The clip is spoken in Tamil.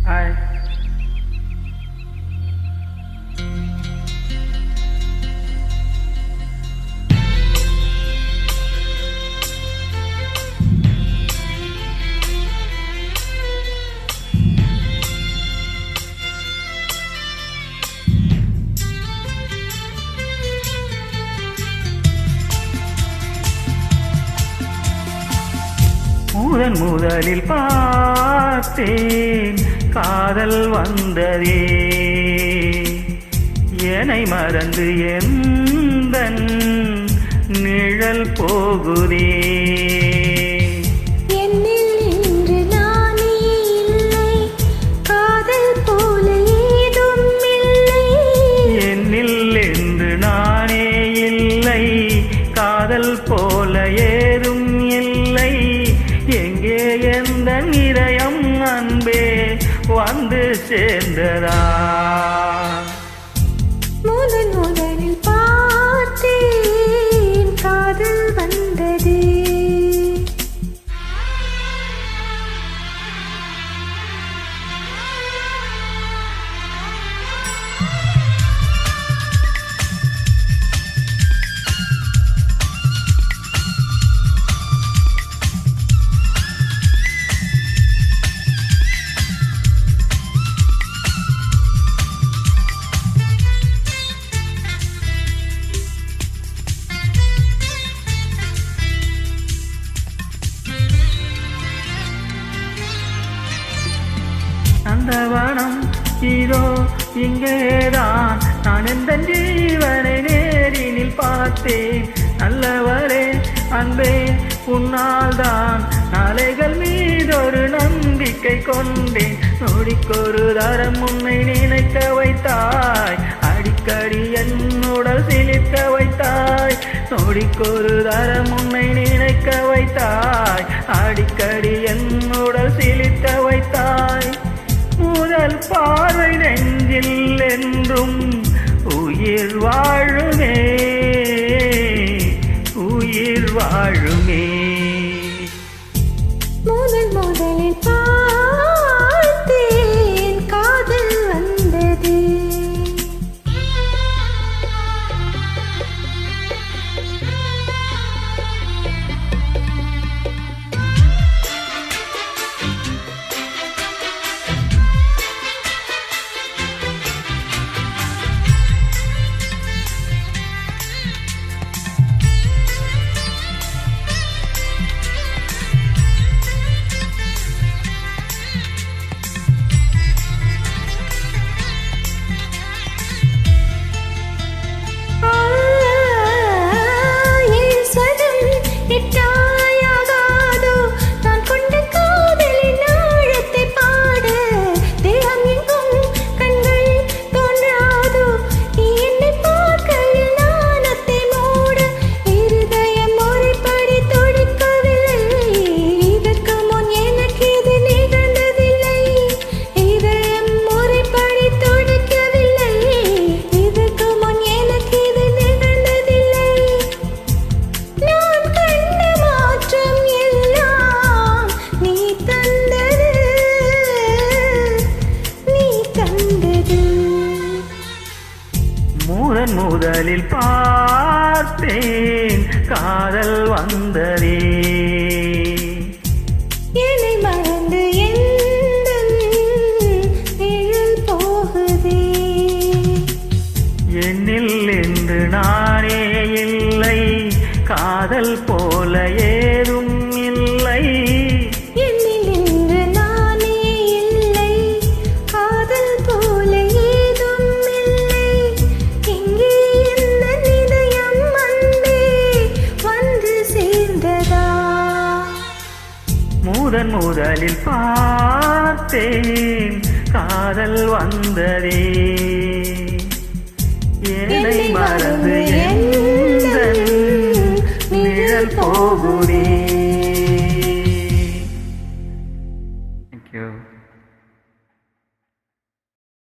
Hi. முதலில் பார்த்தேன் காதல் வந்ததே, என்னை மறந்து எந்தன் நிழல் போகுதே. காதல் போல ஏதும் இல்லை, எங்கே எந்த இதயம் அன்பே வந்து சேர்ந்ததா? முதலில் பார்த்தேன் காதல் வந்ததே. அந்த வனம் இதோ இங்கேதான், நான் எந்த ஜீவனை நேரினில் பார்த்தேன். நல்லவரே அன்பே உன்னால் தான் நாளைகள் மீதொரு நம்பிக்கை கொண்டேன். நொடிக்கொரு தரம் உன்னை நினைக்க வைத்தாய், அடிக்கடி என் உடல் சிலிர்க்க வைத்தாய். நொடிக்கொரு தரம் உன்னை நினைக்க வைத்தாய், அடிக்கடி என் உடல் சிலிர்க்க வைத்தாய். முதல் பார்வை நெஞ்சில் என்றும் உயிர் வாழுமே, உயிர் வாழுமே. முதலில் பார்த்தேன் காதல் வந்ததே. முதலில் பார்த்தேன் காதல் வந்ததே, என்னை மறந்து எந்தன் நிழல் போகுதே. என்னில் என்று நானே இல்லை, காதல் போல ஏதும் இல்லை. முதலில் பார்த்தேன் காதல் வந்ததே, என்னை மறந்து எந்தன் நிழல் போகுதே.